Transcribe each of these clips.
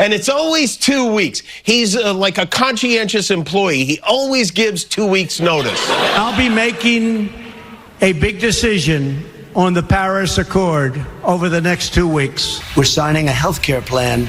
And it's always 2 weeks. He's like a conscientious employee. He always gives 2 weeks notice. I'll be making a big decision on the Paris Accord over the next 2 weeks. We're signing a health care plan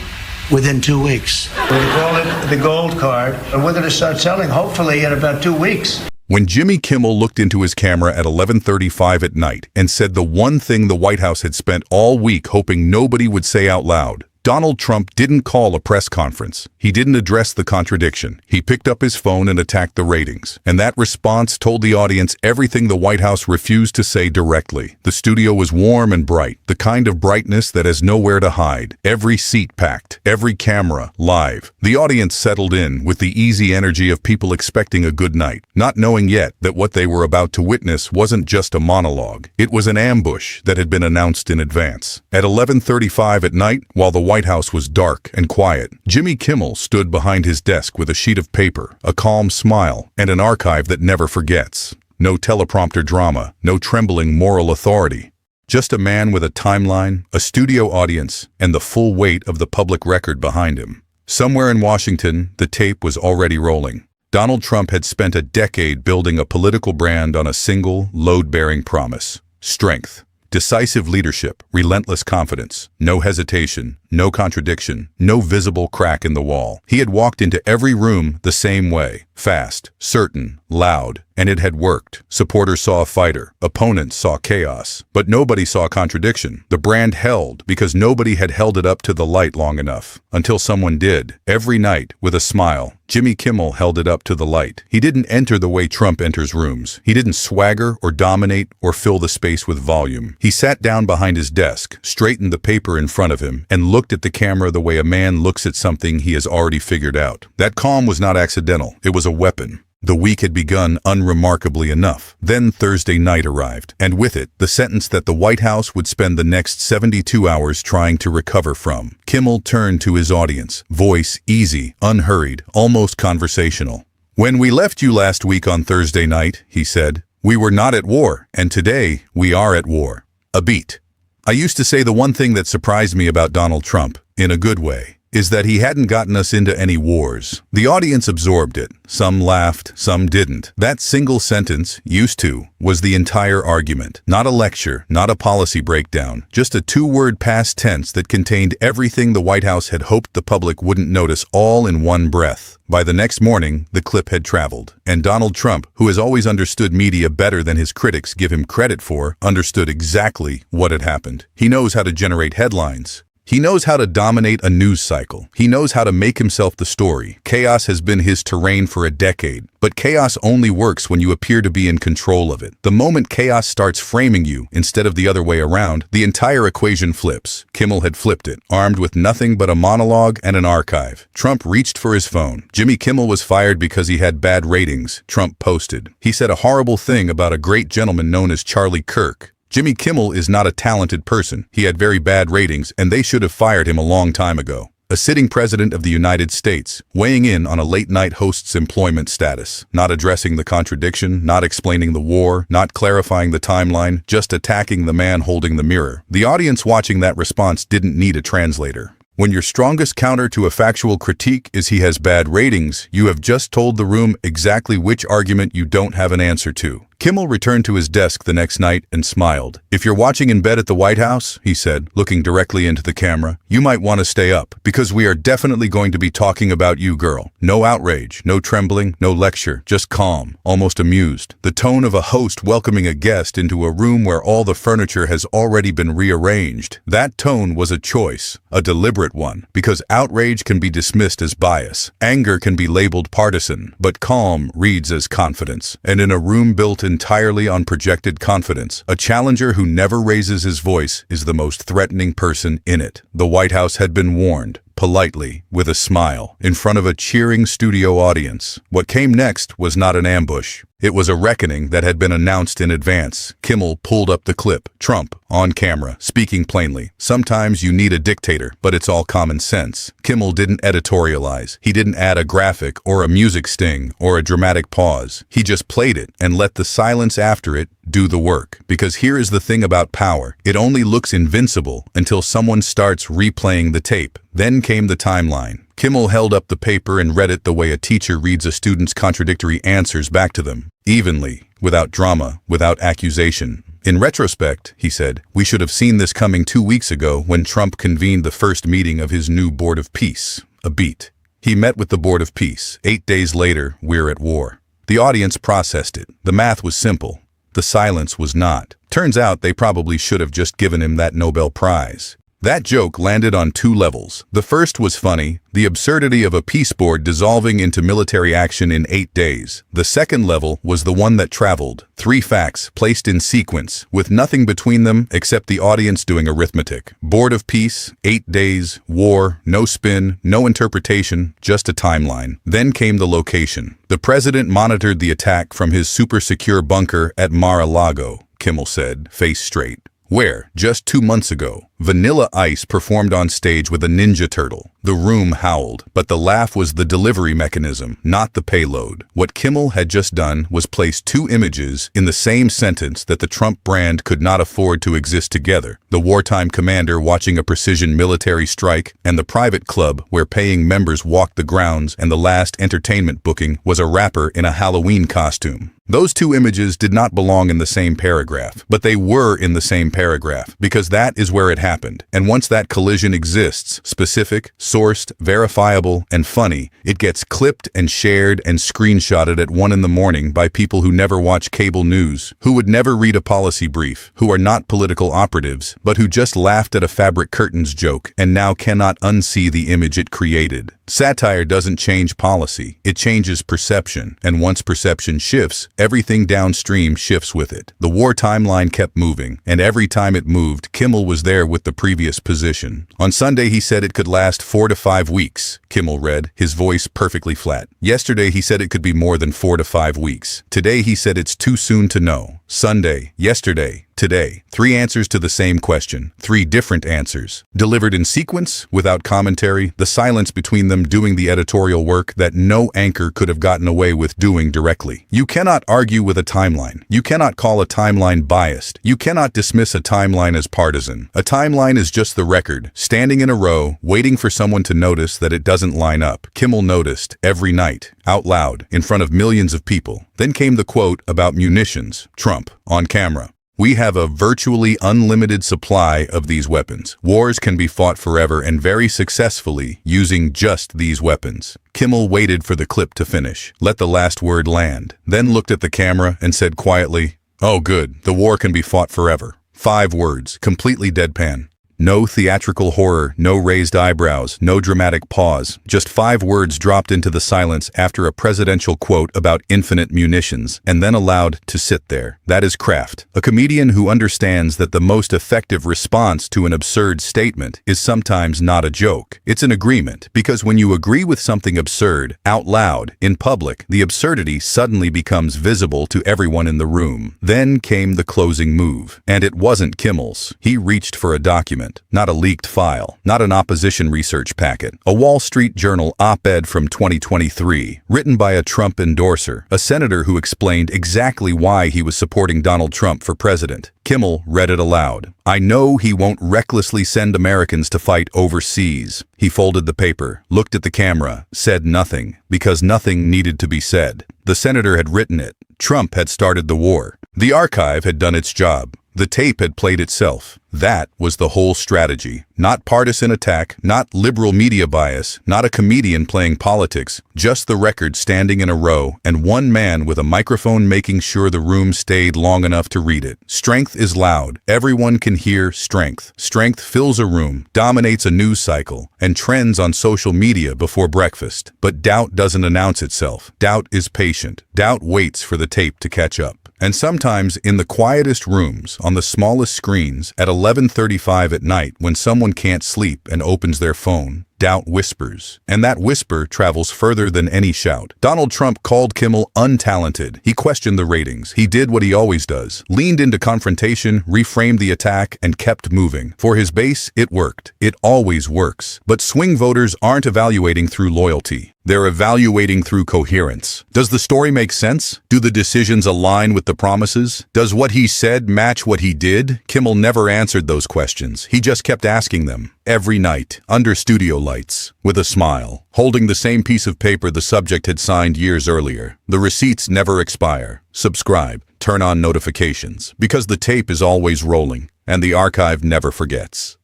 within 2 weeks. We call it the gold card, and we're going to start selling hopefully in about 2 weeks. When Jimmy Kimmel looked into his camera at 11:35 at night and said the one thing the White House had spent all week hoping nobody would say out loud, Donald Trump didn't call a press conference. He didn't address the contradiction. He picked up his phone and attacked the ratings. And that response told the audience everything the White House refused to say directly. The studio was warm and bright, the kind of brightness that has nowhere to hide. Every seat packed, every camera live. The audience settled in with the easy energy of people expecting a good night, not knowing yet that what they were about to witness wasn't just a monologue. It was an ambush that had been announced in advance. At 11:35 at night, while the White House was dark and quiet, Jimmy Kimmel stood behind his desk with a sheet of paper, a calm smile, and an archive that never forgets. No teleprompter drama, no trembling moral authority. Just a man with a timeline, a studio audience, and the full weight of the public record behind him. Somewhere in Washington, the tape was already rolling. Donald Trump had spent a decade building a political brand on a single, load-bearing promise: strength. Decisive leadership, relentless confidence, no hesitation, no contradiction, no visible crack in the wall. He had walked into every room the same way, fast, certain, loud, and it had worked. Supporters saw a fighter, opponents saw chaos, but nobody saw contradiction. The brand held because nobody had held it up to the light long enough, until someone did. Every night, with a smile, Jimmy Kimmel held it up to the light. He didn't enter the way Trump enters rooms. He didn't swagger or dominate or fill the space with volume. He sat down behind his desk, straightened the paper in front of him, and looked at the camera the way a man looks at something he has already figured out. That calm was not accidental. It was a weapon. The week had begun unremarkably enough. Then Thursday night arrived, and with it, the sentence that the White House would spend the next 72 hours trying to recover from. Kimmel turned to his audience, voice easy, unhurried, almost conversational. "When we left you last week on Thursday night," he said, "we were not at war, and today we are at war." A beat. I used to say the one thing that surprised me about Donald Trump, in a good way, is that he hadn't gotten us into any wars. The audience absorbed it. Some laughed, some didn't. That single sentence, "used to," was the entire argument. Not a lecture, not a policy breakdown, just a two-word past tense that contained everything the White House had hoped the public wouldn't notice all in one breath. By the next morning, the clip had traveled, and Donald Trump, who has always understood media better than his critics give him credit for, understood exactly what had happened. He knows how to generate headlines. He knows how to dominate a news cycle. He knows how to make himself the story. Chaos has been his terrain for a decade, but chaos only works when you appear to be in control of it. The moment chaos starts framing you instead of the other way around, the entire equation flips. Kimmel had flipped it, armed with nothing but a monologue and an archive. Trump reached for his phone. Jimmy Kimmel was fired because he had bad ratings, Trump posted. He said a horrible thing about a great gentleman known as Charlie Kirk. Jimmy Kimmel is not a talented person. He had very bad ratings, and they should have fired him a long time ago. A sitting president of the United States, weighing in on a late-night host's employment status, not addressing the contradiction, not explaining the war, not clarifying the timeline, just attacking the man holding the mirror. The audience watching that response didn't need a translator. When your strongest counter to a factual critique is he has bad ratings, you have just told the room exactly which argument you don't have an answer to. Kimmel returned to his desk the next night and smiled. "If you're watching in bed at the White House," he said, looking directly into the camera, "you might want to stay up, because we are definitely going to be talking about you, girl. No outrage, no trembling, no lecture, just calm, almost amused. The tone of a host welcoming a guest into a room where all the furniture has already been rearranged. That tone was a choice, a deliberate one, because outrage can be dismissed as bias. Anger can be labeled partisan, but calm reads as confidence. And in a room built entirely on projected confidence, a challenger who never raises his voice is the most threatening person in it. The White House had been warned, politely, with a smile, in front of a cheering studio audience. What came next was not an ambush. It was a reckoning that had been announced in advance. Kimmel pulled up the clip. Trump, on camera, speaking plainly. Sometimes you need a dictator, but it's all common sense. Kimmel didn't editorialize. He didn't add a graphic or a music sting or a dramatic pause. He just played it and let the silence after it do the work. Because here is the thing about power. It only looks invincible until someone starts replaying the tape. Then came the timeline. Kimmel held up the paper and read it the way a teacher reads a student's contradictory answers back to them. Evenly, without drama, without accusation. In retrospect, he said, we should have seen this coming 2 weeks ago when Trump convened the first meeting of his new Board of Peace. A beat. He met with the Board of Peace. 8 days later, we're at war. The audience processed it. The math was simple. The silence was not. Turns out they probably should have just given him that Nobel Prize. That joke landed on 2 levels. The first was funny, the absurdity of a peace board dissolving into military action in 8 days. The second level was the one that traveled. 3 facts placed in sequence, with nothing between them except the audience doing arithmetic. Board of Peace, 8 days, war, no spin, no interpretation, just a timeline. Then came the location. The president monitored the attack from his super secure bunker at Mar-a-Lago, Kimmel said, face straight. Where, just 2 months ago, Vanilla Ice performed on stage with a Ninja Turtle. The room howled, but the laugh was the delivery mechanism, not the payload. What Kimmel had just done was place 2 images in the same sentence that the Trump brand could not afford to exist together. The wartime commander watching a precision military strike, and the private club where paying members walked the grounds, and the last entertainment booking was a rapper in a Halloween costume. Those 2 images did not belong in the same paragraph, but they were in the same paragraph, because that is where it happened. And once that collision exists, specific, sourced, verifiable, and funny, it gets clipped and shared and screenshotted at 1 in the morning by people who never watch cable news, who would never read a policy brief, who are not political operatives, but who just laughed at a fabric curtains joke and now cannot unsee the image it created. Satire doesn't change policy, it changes perception, and once perception shifts, everything downstream shifts with it. The war timeline kept moving, and every time it moved, Kimmel was there with the previous position. On Sunday he said it could last 4 to 5 weeks, Kimmel read, his voice perfectly flat. Yesterday he said it could be more than 4 to 5 weeks. Today he said it's too soon to know. Sunday, yesterday, today. 3 answers to the same question. 3 different answers. Delivered in sequence, without commentary, the silence between them doing the editorial work that no anchor could have gotten away with doing directly. You cannot argue with a timeline. You cannot call a timeline biased. You cannot dismiss a timeline as partisan. A timeline is just the record, standing in a row, waiting for someone to notice that it doesn't line up. Kimmel noticed, every night, out loud, in front of millions of people. Then came the quote about munitions. Trump, on camera. We have a virtually unlimited supply of these weapons. Wars can be fought forever and very successfully using just these weapons. Kimmel waited for the clip to finish, let the last word land, then looked at the camera and said quietly, "Oh good, the war can be fought forever." 5 words, completely deadpan. No theatrical horror, no raised eyebrows, no dramatic pause, just 5 words dropped into the silence after a presidential quote about infinite munitions, and then allowed to sit there. That is craft. A comedian who understands that the most effective response to an absurd statement is sometimes not a joke. It's an agreement, because when you agree with something absurd, out loud, in public, the absurdity suddenly becomes visible to everyone in the room. Then came the closing move, and it wasn't Kimmel's. He reached for a document. Not a leaked file, not an opposition research packet, a Wall Street Journal op-ed from 2023, written by a Trump endorser, a senator who explained exactly why he was supporting Donald Trump for president. Kimmel read it aloud. I know he won't recklessly send Americans to fight overseas. He folded the paper, looked at the camera, said nothing, because nothing needed to be said. The senator had written it. Trump had started the war. The archive had done its job. The tape had played itself. That was the whole strategy. Not partisan attack, not liberal media bias, not a comedian playing politics, just the record standing in a row and one man with a microphone making sure the room stayed long enough to read it. Strength is loud. Everyone can hear strength. Strength fills a room, dominates a news cycle, and trends on social media before breakfast. But doubt doesn't announce itself. Doubt is patient. Doubt waits for the tape to catch up. And sometimes in the quietest rooms, on the smallest screens, at 11:35 at night when someone can't sleep and opens their phone, doubt whispers. And that whisper travels further than any shout. Donald Trump called Kimmel untalented. He questioned the ratings. He did what he always does. Leaned into confrontation, reframed the attack, and kept moving. For his base, it worked. It always works. But swing voters aren't evaluating through loyalty. They're evaluating through coherence. Does the story make sense? Do the decisions align with the promises? Does what he said match what he did? Kimmel never answered those questions. He just kept asking them. Every night, under studio lights, with a smile, holding the same piece of paper the subject had signed years earlier. The receipts never expire. Subscribe, turn on notifications, because the tape is always rolling, and the archive never forgets.